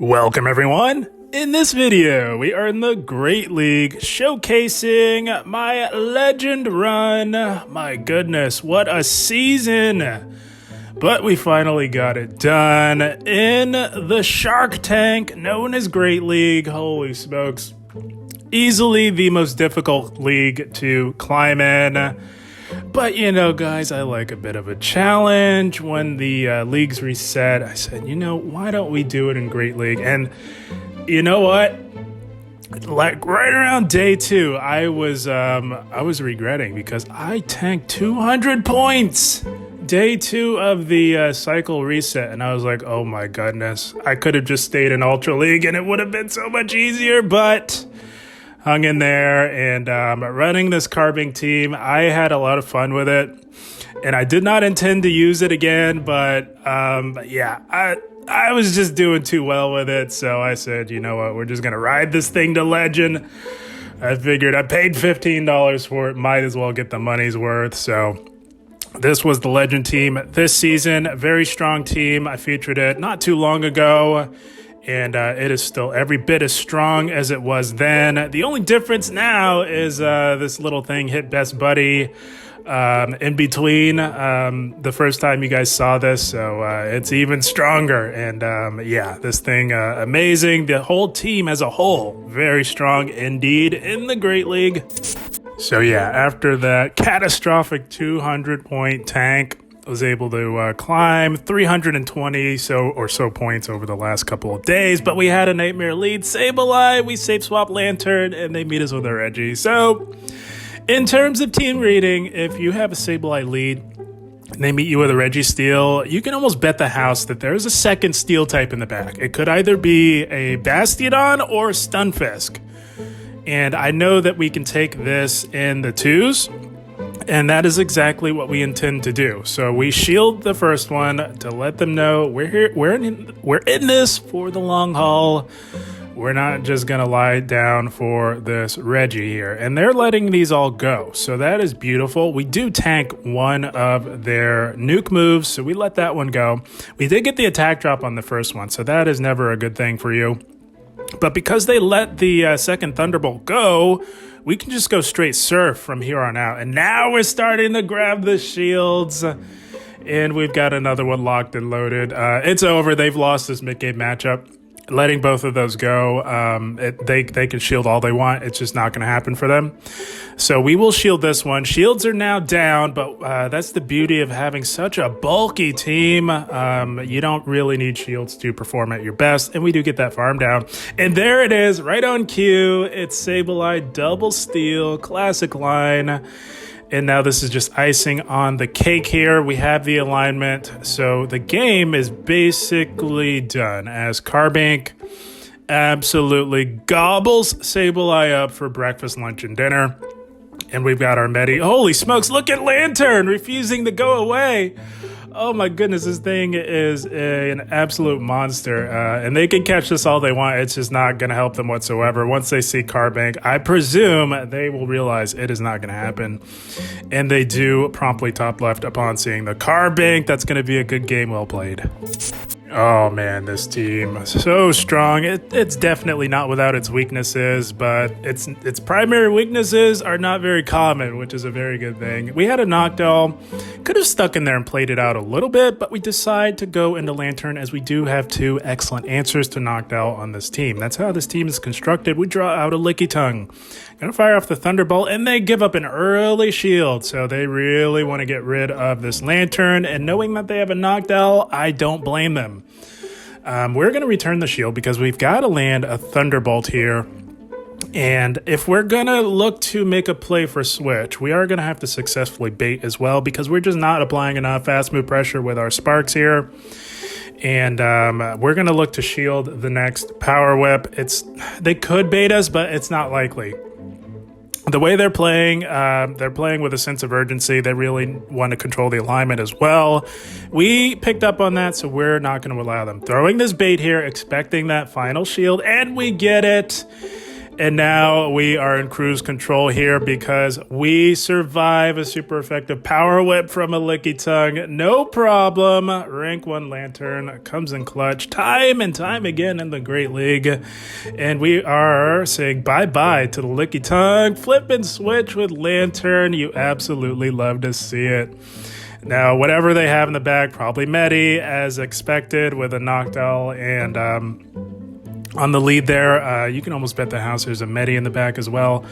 Welcome everyone! In this video, we are in the Great League showcasing my legend run. My goodness, what a season! But we finally got it done in the Shark Tank known as Great League. Holy smokes. Easily the most difficult league to climb in. But you know, guys, I like a bit of a challenge. When the leagues reset, I said, you know, why don't we do it in Great League? And you know what? Like right around day 2, I was regretting because I tanked 200 points. Day 2 of the cycle reset, and I was like, oh my goodness, I could have just stayed in Ultra League and it would have been so much easier, but hung in there. And running this Carbink team, I had a lot of fun with it, and I did not intend to use it again, but yeah, I was just doing too well with it, so I said, you know what, we're just gonna ride this thing to legend. I figured I paid $15 for it, might as well get the money's worth. So this was the legend team this season. A very strong team. I featured it not too long ago, and it is still every bit as strong as it was then. The only difference now is this little thing hit Best Buddy in between the first time you guys saw this, so it's even stronger. And yeah, this thing amazing. The whole team as a whole very strong indeed in the Great League. So yeah, after that catastrophic 200 point tank, I was able to climb 320 or so points over the last couple of days, but we had a nightmare lead Sableye. We safe swap Lanturn and they meet us with a Reggie. So in terms of team rating, if you have a Sableye lead and they meet you with a Registeel, you can almost bet the house that there's a second steel type in the back. It could either be a Bastiodon or Stunfisk. And I know that we can take this in the 2s, and that is exactly what we intend to do. So we shield the first one to let them know we're here, we're in this for the long haul. We're not just gonna lie down for this Reggie here. And they're letting these all go, so that is beautiful. We do tank one of their nuke moves, so we let that one go. We did get the attack drop on the first one, so that is never a good thing for you. But because they let the second Thunderbolt go, we can just go straight Surf from here on out. And now we're starting to grab the shields. And we've got another one locked and loaded. It's over. They've lost this mid-game matchup. Letting both of those go, they can shield all they want. It's just not going to happen for them. So we will shield this one. Shields are now down, but that's the beauty of having such a bulky team. You don't really need shields to perform at your best, and we do get that farm down. And there it is, right on cue. It's Sableye double steel, classic line. And now this is just icing on the cake here. We have the alignment. So the game is basically done as Carbink absolutely gobbles Sableye up for breakfast, lunch, and dinner. And we've got our Medi. Holy smokes, look at Lanturn refusing to go away. Oh my goodness, this thing is an absolute monster. And they can catch this all they want. It's just not going to help them whatsoever. Once they see Carbink, I presume they will realize it is not going to happen. And they do promptly top left upon seeing the Carbink. That's going to be a good game well played. Oh man, this team so strong. It's definitely not without its weaknesses, but its primary weaknesses are not very common, which is a very good thing. We had a Noctowl, could have stuck in there and played it out a little bit, but we decide to go into Lanturn as we do have 2 excellent answers to Noctowl on this team. That's how this team is constructed. We draw out a Lickitung, gonna fire off the Thunderbolt, and they give up an early shield, so they really want to get rid of this Lanturn, and knowing that they have a Noctowl, I don't blame them. We're going to return the shield because we've got to land a Thunderbolt here. And if we're going to look to make a play for switch, we are going to have to successfully bait as well because we're just not applying enough fast move pressure with our Sparks here. And we're going to look to shield the next Power Whip. They could bait us, but it's not likely. The way they're playing with a sense of urgency. They really want to control the alignment as well. We picked up on that, so we're not going to allow them. Throwing this bait here, expecting that final shield, and we get it. And now we are in cruise control here because we survive a super effective power whip from a Lickitung. No problem. Rank 1 Lanturn comes in clutch time and time again in the Great League. And we are saying bye-bye to the Lickitung. Flip and switch with Lanturn. You absolutely love to see it. Now, whatever they have in the back, probably Medi, as expected, with a Noctowl and on the lead there. You can almost bet the house there's a Medi in the back as well.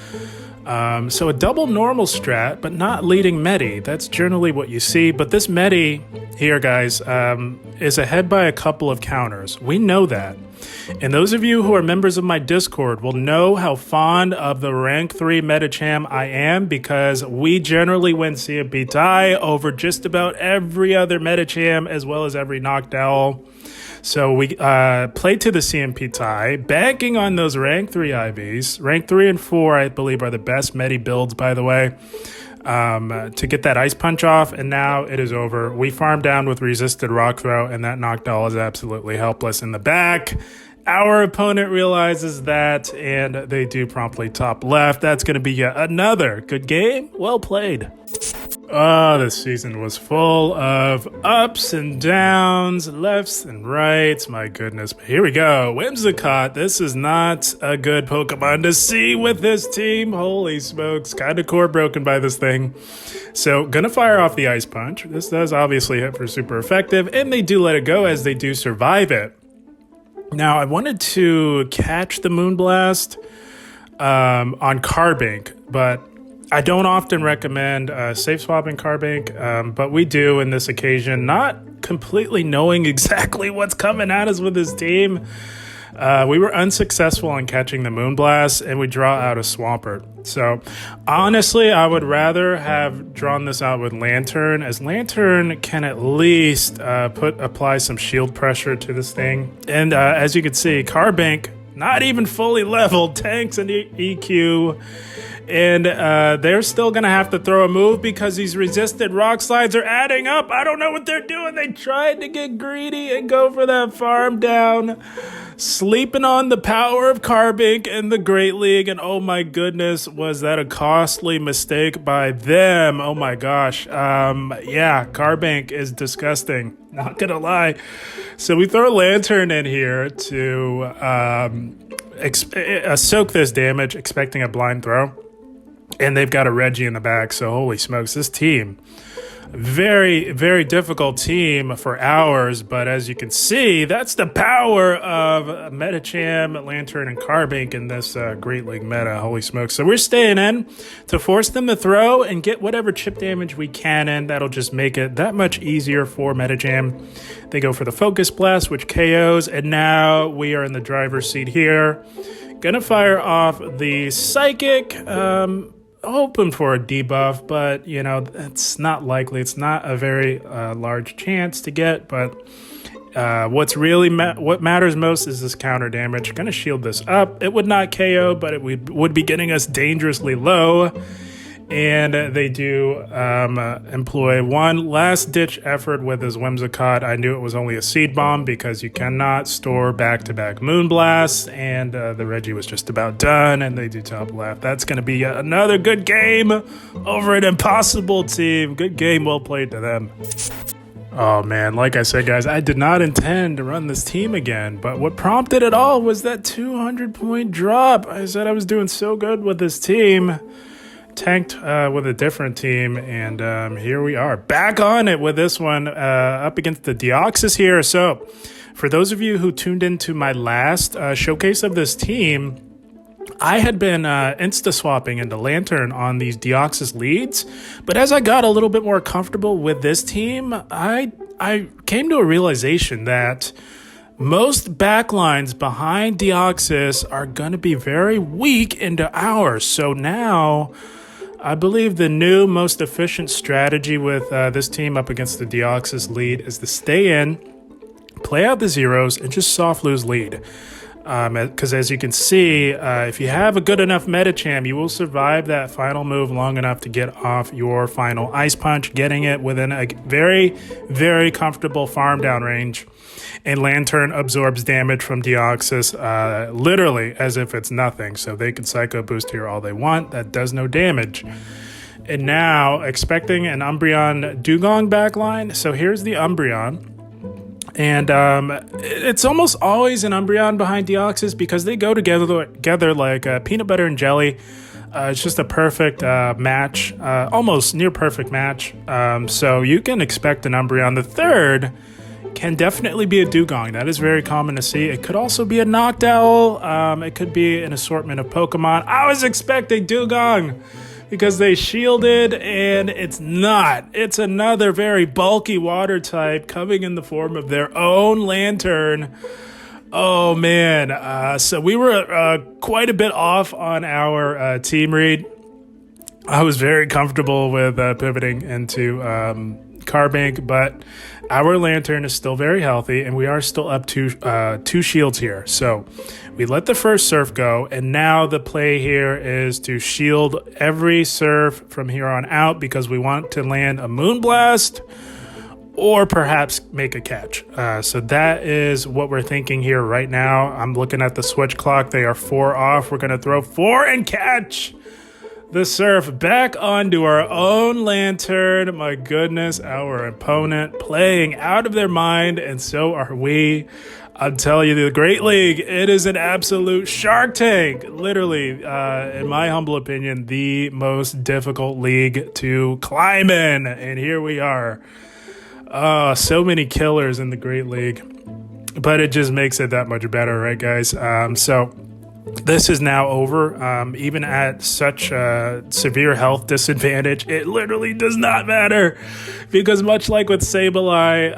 So a double normal strat, but not leading Medi. That's generally what you see. But this Medi here, guys, is ahead by a couple of counters. We know that. And those of you who are members of my Discord will know how fond of the rank 3 Medicham I am, because we generally win CMP tie over just about every other Medicham as well as every Noctowl. So we play to the CMP tie, banking on those rank 3 IVs. Rank 3 and 4, I believe, are the best Medi builds, by the way, to get that Ice Punch off. And now it is over. We farm down with resisted Rock Throw, and that Noctowl is absolutely helpless in the back. Our opponent realizes that, and they do promptly top left. That's going to be yet another good game. Well played. Oh, this season was full of ups and downs, lefts and rights. My goodness. But here we go. Whimsicott. This is not a good Pokemon to see with this team. Holy smokes. Kind of core broken by this thing. So, gonna fire off the Ice Punch. This does obviously hit for super effective, and they do let it go as they do survive it. Now, I wanted to catch the Moonblast on Carbink, but I don't often recommend safe swapping Carbink, but we do in this occasion, not completely knowing exactly what's coming at us with this team. We were unsuccessful in catching the Moonblast, and we draw out a Swampert. So, honestly, I would rather have drawn this out with Lanturn, as Lanturn can at least apply some shield pressure to this thing. And as you can see, Carbink, not even fully leveled, tanks and EQ. And they're still going to have to throw a move because these resisted rock slides are adding up. I don't know what they're doing. They tried to get greedy and go for that farm down. Sleeping on the power of Carbink in the Great League. And oh my goodness, was that a costly mistake by them. Oh my gosh. Yeah, Carbink is disgusting. Not going to lie. So we throw Lanturn in here to soak this damage, expecting a blind throw. And they've got a Reggie in the back, so holy smokes, this team, very, very difficult team for hours. But as you can see, that's the power of Medicham, Lanturn, and Carbink in this Great League meta. Holy smokes. So we're staying in to force them to throw and get whatever chip damage we can in. That'll just make it that much easier for Medicham. They go for the Focus Blast, which KOs, and now we are in the driver's seat here. Gonna fire off the Psychic, hoping for a debuff, but, you know, it's not likely. It's not a very large chance to get, but what matters most is this counter damage. Gonna shield this up. It would not KO, but it would be getting us dangerously low. And they do employ one last-ditch effort with his Whimsicott. I knew it was only a Seed Bomb because you cannot store back-to-back Moonblasts, and the Reggie was just about done, and they do top left. That's going to be yet another good game over an impossible team. Good game, well played to them. Oh man, like I said, guys, I did not intend to run this team again, but what prompted it all was that 200-point drop. I said I was doing so good with this team. Tanked with a different team, and here we are back on it with this one up against the Deoxys here. So for those of you who tuned into my last showcase of this team, I had been insta swapping into Lanturn on these Deoxys leads, but as I got a little bit more comfortable with this team, I came to a realization that most backlines behind Deoxys are going to be very weak into ours. So now I believe the new most efficient strategy with this team up against the Deoxys lead is to stay in, play out the zeros, and just soft lose lead. Because as you can see, if you have a good enough Medicham, you will survive that final move long enough to get off your final Ice Punch, getting it within a very, very comfortable farm down range. And Lanturn absorbs damage from Deoxys literally as if it's nothing. So they can Psycho Boost here all they want. That does no damage. And now, expecting an Umbreon Dugong backline. So here's the Umbreon. And it's almost always an Umbreon behind Deoxys because they go together like peanut butter and jelly. It's just a perfect match, almost near perfect match. So you can expect an Umbreon. The third can definitely be a Dugong. That is very common to see. It could also be a Noctowl. It could be an assortment of Pokemon. I was expecting Dugong because they shielded, and it's not. It's another very bulky water type coming in the form of their own Lanturn. Oh, man. So we were quite a bit off on our team read. I was very comfortable with pivoting into Carbink, but our Lanturn is still very healthy, and we are still up to 2 shields here. So we let the first Surf go, and now the play here is to shield every Surf from here on out because we want to land a Moonblast or perhaps make a catch. So that is what we're thinking here right now. I'm looking at the switch clock. They are 4 off. We're going to throw 4 and catch the Surf back onto our own Lanturn. My goodness, our opponent playing out of their mind, and so are we. I'm telling you, the Great League, it is an absolute Shark Tank. Literally, in my humble opinion, the most difficult league to climb in. And here we are. So many killers in the Great League. But it just makes it that much better, right, guys? So this is now over. Even at such a severe health disadvantage, it literally does not matter. Because much like with Sableye,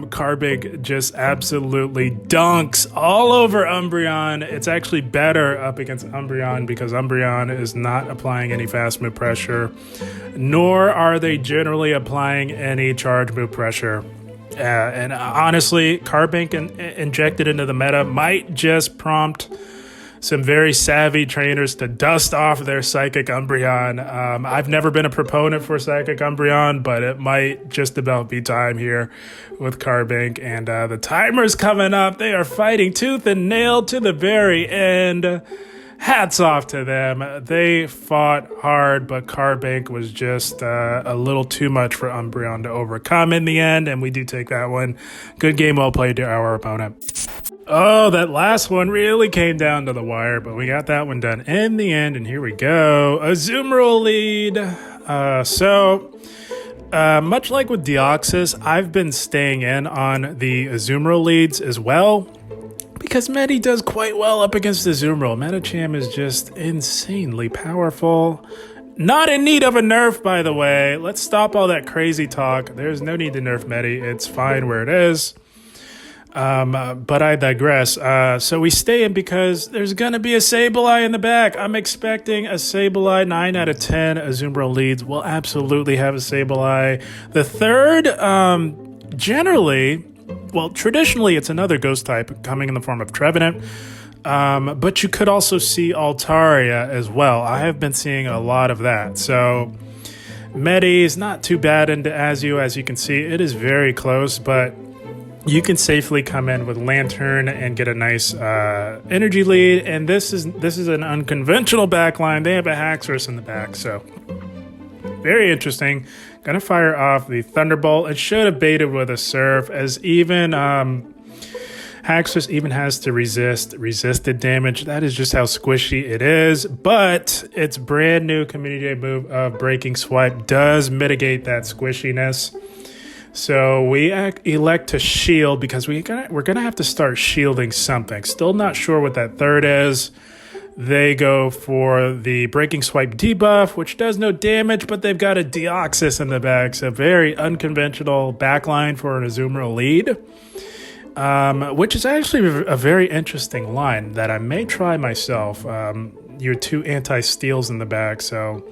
Carbink just absolutely dunks all over Umbreon. It's actually better up against Umbreon because Umbreon is not applying any fast move pressure, nor are they generally applying any charge move pressure. And honestly, Carbink injected into the meta might just prompt some very savvy trainers to dust off their Psychic Umbreon. I've never been a proponent for Psychic Umbreon, but it might just about be time here with Carbink. And the timer's coming up. They are fighting tooth and nail to the very end. Hats off to them. They fought hard, but Carbink was just a little too much for Umbreon to overcome in the end, and we do take that one. Good game, well played to our opponent. Oh, that last one really came down to the wire, but we got that one done in the end, and here we go. Azumarill lead. Much like with Deoxys, I've been staying in on the Azumarill leads as well, because Medi does quite well up against Azumarill. Medicham is just insanely powerful. Not in need of a nerf, by the way. Let's stop all that crazy talk. There's no need to nerf Medi. It's fine where it is. But I digress. So we stay in because there's going to be a Sableye in the back. I'm expecting a Sableye. 9 out of 10 Azumarill leads will absolutely have a Sableye. The third, traditionally it's another ghost type coming in the form of Trevenant. But you could also see Altaria as well. I have been seeing a lot of that. So Medi is not too bad into Azu. As you can see, it is very close, but you can safely come in with Lanturn and get a nice energy lead. And this is an unconventional backline. They have a Haxorus in the back, so very interesting. Gonna fire off the Thunderbolt. It should have baited with a Surf, as even Haxorus even has to resisted damage. That is just how squishy it is. But its brand new community move of Breaking Swipe does mitigate that squishiness. So we elect to shield because we're gonna have to start shielding something. Still not sure what that third is. They go for the Breaking Swipe debuff, which does no damage, but they've got a Deoxys in the back. So very unconventional backline for an Azumarill lead, which is actually a very interesting line that I may try myself. Your 2 anti-steals in the back, so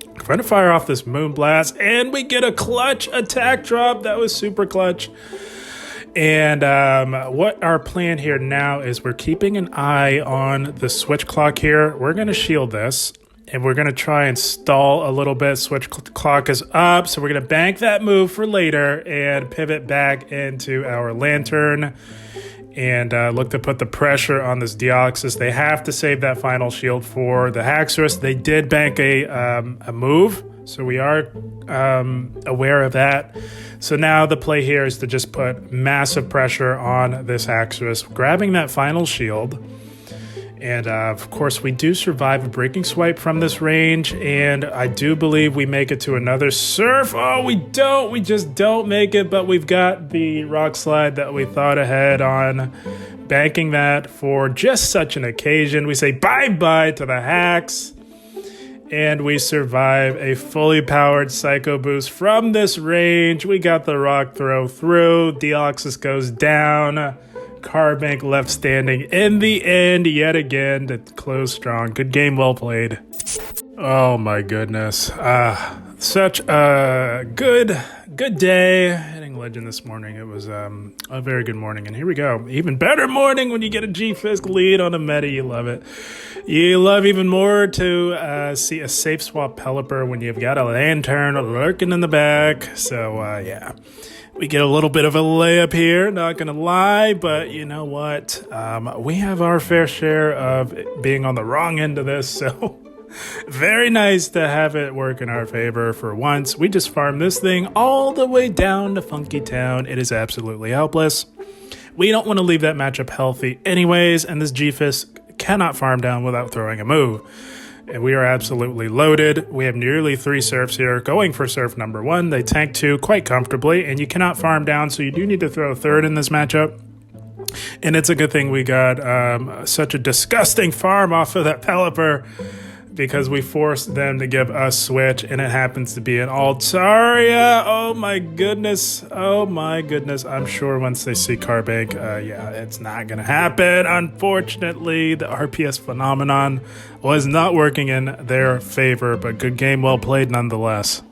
I'm going to fire off this Moonblast, and we get a clutch attack drop. That was super clutch. And what our plan here now is we're keeping an eye on the switch clock here. We're going to shield this, and we're going to try and stall a little bit. Switch clock is up, so we're going to bank that move for later and pivot back into our Lanturn and look to put the pressure on this Deoxys. They have to save that final shield for the Haxorus. They did bank a move, so we are aware of that. So now the play here is to just put massive pressure on this Haxorus, grabbing that final shield. And of course, we do survive a breaking swipe from this range, and I do believe we make it to another surf. Oh, we don't. We just don't make it, but we've got the rock slide that we thought ahead on, banking that for just such an occasion. We say bye-bye to the hacks, and we survive a fully powered Psycho Boost from this range. We got the rock throw through. Deoxys goes down. Carbink left standing in the end yet again to close strong. Good game, well played. Oh my goodness. Such a good day. Hitting legend this morning. It was a very good morning. And here we go. Even better morning when you get a G-Fisk lead on a meta. You love it. You love even more to see a safe swap Pelipper when you've got a Lanturn lurking in the back. So yeah. We get a little bit of a layup here, not going to lie, but you know what? We have our fair share of being on the wrong end of this, so very nice to have it work in our favor for once. We just farmed this thing all the way down to Funky Town. It is absolutely helpless. We don't want to leave that matchup healthy anyways, and this G-Fisk cannot farm down without throwing a move. And we are absolutely loaded. We have nearly 3 surfs here going for surf number 1. They tank 2 quite comfortably, and you cannot farm down, so you do need to throw a 3rd in this matchup. And it's a good thing we got such a disgusting farm off of that Pelipper, because we forced them to give us switch, and it happens to be an Altaria. Oh my goodness. Oh my goodness. I'm sure once they see Carbink, yeah, it's not going to happen. Unfortunately, the RPS phenomenon was not working in their favor, but good game, well played nonetheless.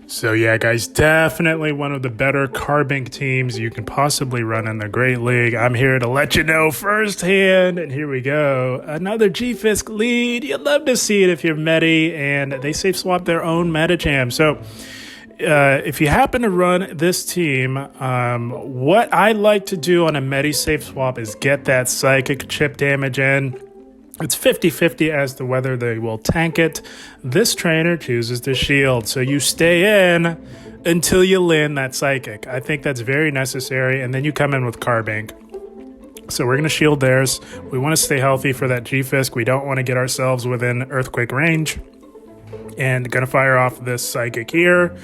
So yeah, guys, definitely one of the better Carbink teams you can possibly run in the Great League. I'm here to let you know firsthand, and here we go. Another G-Fisk lead. You'd love to see it if you're Medi, and they safe swap their own Medicham. So if you happen to run this team, what I like to do on a Medi safe swap is get that Psychic chip damage in. It's 50-50 as to whether they will tank it. This trainer chooses to shield, so you stay in until you land that Psychic. I think that's very necessary, and then you come in with Carbink. So we're going to shield theirs. We want to stay healthy for that G-Fisk. We don't want to get ourselves within Earthquake range. And going to fire off this Psychic here.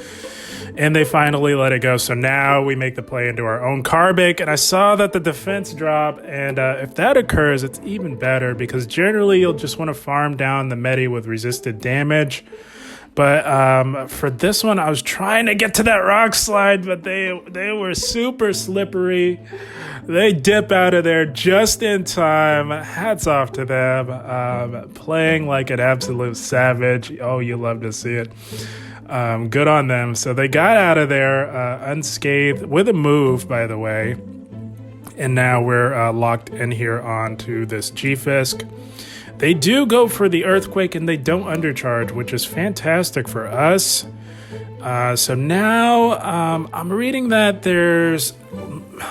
And they finally let it go. So now we make the play into our own Carbink. And I saw that the defense drop. And if that occurs, it's even better, because generally you'll just want to farm down the Medi with resisted damage. But for this one, I was trying to get to that rock slide, but they were super slippery. They dip out of there just in time. Hats off to them. Playing like an absolute savage. Oh, you love to see it. Good on them. So they got out of there unscathed with a move, by the way. And now we're locked in here onto this G-Fisk. They do go for the Earthquake, and they don't undercharge, which is fantastic for us. So now I'm reading that there's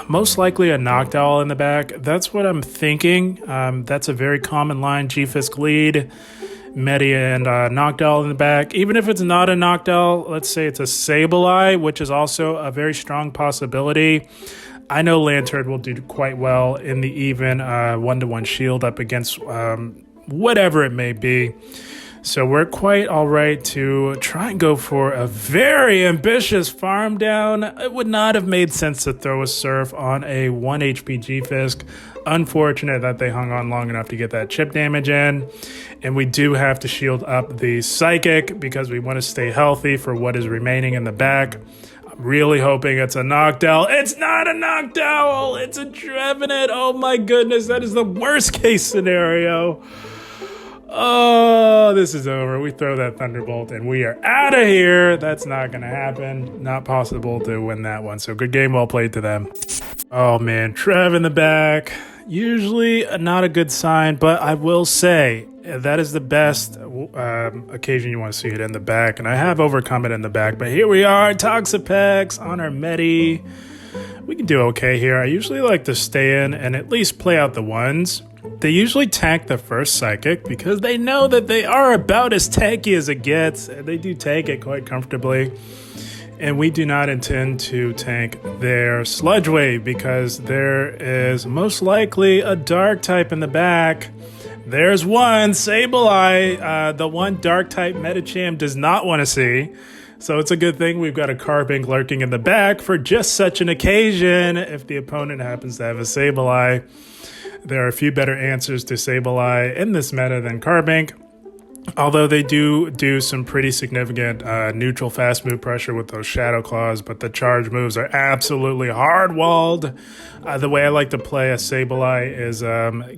most likely a Noctowl in the back. That's what I'm thinking. That's a very common line. G-Fisk lead, Medi and Noctowl in the back. Even if it's not a Noctowl, let's say it's a Sableye, which is also a very strong possibility. I know Lanturn will do quite well in the even 1-to-1 shield up against whatever it may be. So we're quite all right to try and go for a very ambitious farm down. It would not have made sense to throw a Surf on a 1 HP G-Fisk. Unfortunate that they hung on long enough to get that chip damage in. And we do have to shield up the Psychic because we want to stay healthy for what is remaining in the back. I'm really hoping it's a Noctowl. It's not a Noctowl! It's a Trevenant! Oh my goodness, that is the worst case scenario. Oh, this is over. We throw that Thunderbolt and we are out of here. That's not going to happen. Not possible to win that one. So good game, well played to them. Oh man, Trev in the back. Usually not a good sign, but I will say that is the best occasion you want to see it in the back. And I have overcome it in the back, but here we are, Toxapex on our Medi. We can do okay here. I usually like to stay in and at least play out the ones. They usually tank the first Psychic because they know that they are about as tanky as it gets. They do tank it quite comfortably. And we do not intend to tank their Sludge Wave because there is most likely a Dark type in the back. There's one, Sableye, the one Dark type Medicham does not want to see. So it's a good thing we've got a Carbink lurking in the back for just such an occasion if the opponent happens to have a Sableye. There are a few better answers to Sableye in this meta than Carbink, although they do some pretty significant neutral fast move pressure with those Shadow Claws, but the charge moves are absolutely hard-walled. The way I like to play a Sableye is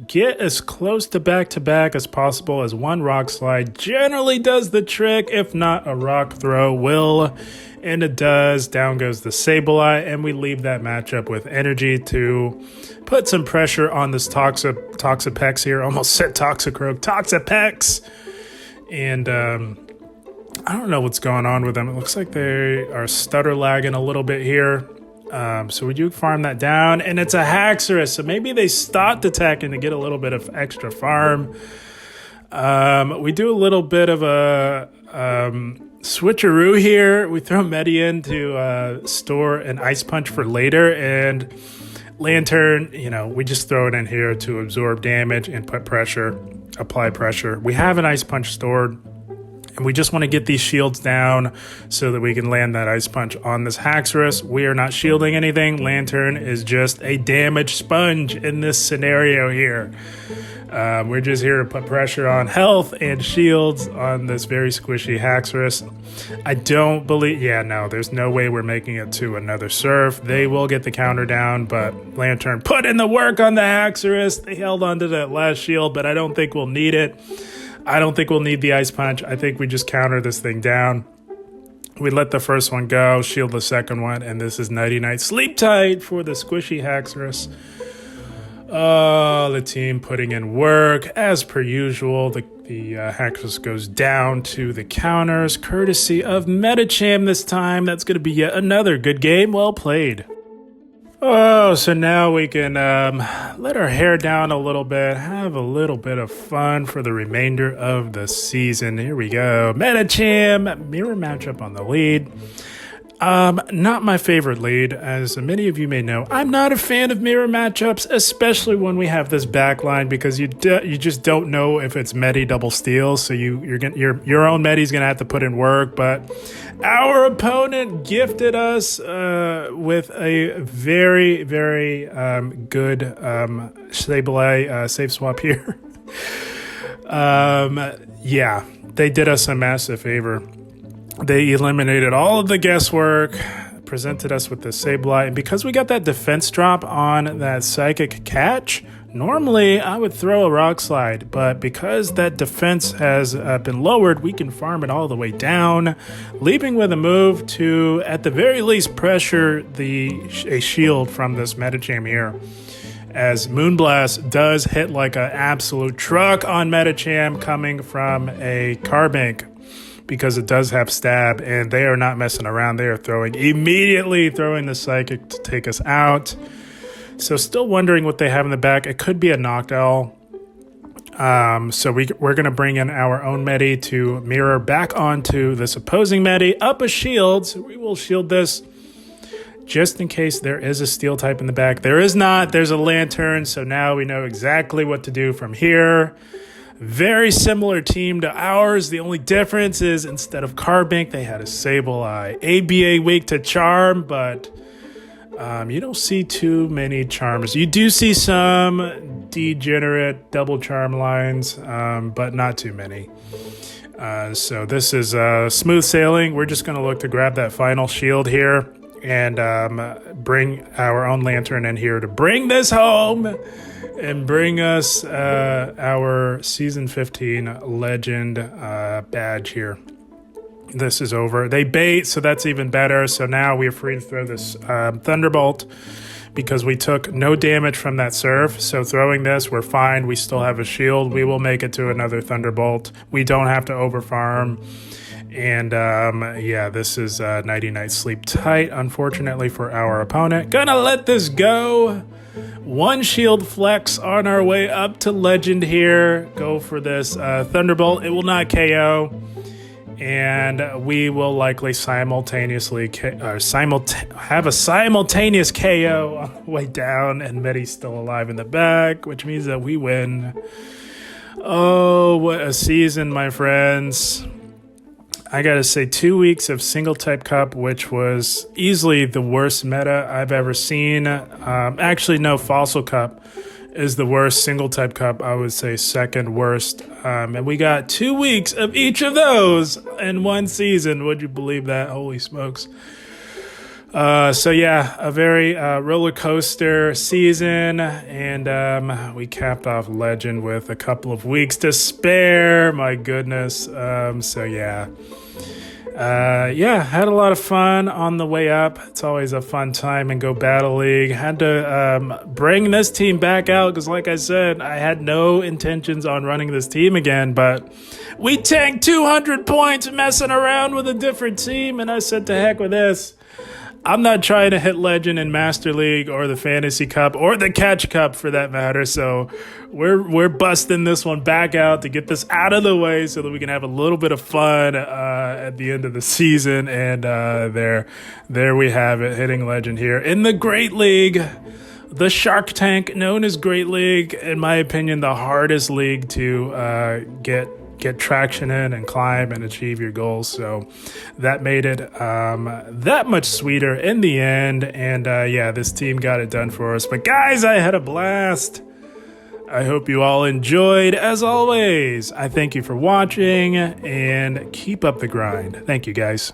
get as close to back as possible, as one Rock Slide generally does the trick. If not, a Rock Throw will, and it does. Down goes the Sableye, and we leave that matchup with energy to put some pressure on this Toxapex here. Almost said Toxicroak. Toxapex! And I don't know what's going on with them. It looks like they are stutter lagging a little bit here. So we do farm that down, and it's a Haxorus. So maybe they stopped attacking to get a little bit of extra farm. We do a little bit of a switcheroo here. We throw Medi in to store an Ice Punch for later, and Lanturn, we just throw it in here to absorb damage and put pressure, apply pressure. We have an Ice Punch stored, and we just want to get these shields down so that we can land that Ice Punch on this Haxorus. We are not shielding anything. Lanturn is just a damage sponge in this scenario here. We're just here to put pressure on health and shields on this very squishy Haxorus. I don't believe... there's no way we're making it to another Surf. They will get the counter down, but Lanturn put in the work on the Haxorus. They held onto that last shield, but I don't think we'll need it. I don't think we'll need the Ice Punch. I think we just counter this thing down. We let the first one go, shield the second one, and this is Nighty-Night Sleep Tight for the squishy Haxorus. The team putting in work as per usual. The Haxorus goes down to the counters, courtesy of Medicham this time. That's going to be yet another good game. Well played. Oh, so now we can let our hair down a little bit, have a little bit of fun for the remainder of the season. Here we go. Medicham, mirror matchup on the lead. Not my favorite lead, as many of you may know. I'm not a fan of mirror matchups, especially when we have this backline, because you just don't know if it's Medi double steals, so your own Medi's gonna have to put in work. But our opponent gifted us with a very, very good Sableye safe swap here. They did us a massive favor. They eliminated all of the guesswork, presented us with the Sableye, and because we got that defense drop on that Psychic catch, normally I would throw a Rock Slide, but because that defense has been lowered, we can farm it all the way down, leaving with a move to, at the very least, pressure a shield from this Medicham here. As Moonblast does hit like an absolute truck on Medicham coming from a Carbink, because it does have stab, and they are not messing around. They are immediately throwing the Psychic to take us out. So still wondering what they have in the back. It could be a Noctowl. So we're going to bring in our own Medi to mirror back onto this opposing Medi, up a shield. So we will shield this just in case there is a Steel type in the back. There is not. There's a Lanturn, so now we know exactly what to do from here. Very similar team to ours. The only difference is instead of Carbink, they had a Sableye. ABA weak to Charm, but you don't see too many Charms. You do see some degenerate double Charm lines, but not too many. So this is smooth sailing. We're just going to look to grab that final shield here and bring our own lantern in here to bring this home and bring us our Season 15 Legend badge here. This is over. They bait, so that's even better. So now we are free to throw this Thunderbolt because we took no damage from that surf. So throwing this, we're fine. We still have a shield. We will make it to another Thunderbolt. We don't have to overfarm. And yeah, this is Nighty Night Sleep Tight, unfortunately for our opponent. Gonna let this go. One shield flex on our way up to Legend here. Go for this Thunderbolt. It will not KO. And we will likely simultaneously have a simultaneous KO on the way down, and Medi's still alive in the back, which means that we win. Oh, what a season, my friends. I gotta say, 2 weeks of single type cup, which was easily the worst meta I've ever seen. Actually, no, fossil cup is the worst. Single type cup, I would say second worst. And we got 2 weeks of each of those in one season. Would you believe that? Holy smokes. So yeah, a very roller coaster season, and we capped off Legend with a couple of weeks to spare. My goodness. So yeah. Yeah, had a lot of fun on the way up. It's always a fun time in Go Battle League. Had to bring this team back out because, like I said, I had no intentions on running this team again, but we tanked 200 points messing around with a different team, and I said to heck with this. I'm not trying to hit Legend in Master League or the Fantasy Cup or the Catch Cup for that matter. So we're busting this one back out to get this out of the way so that we can have a little bit of fun at the end of the season. And there we have it, hitting Legend here in the Great League. The Shark Tank, known as Great League, in my opinion, the hardest league to get traction in and climb and achieve your goals. So that made it that much sweeter in the end. And yeah, this team got it done for us. But guys, I had a blast. I hope you all enjoyed. As always, I thank you for watching and keep up the grind. Thank you, guys.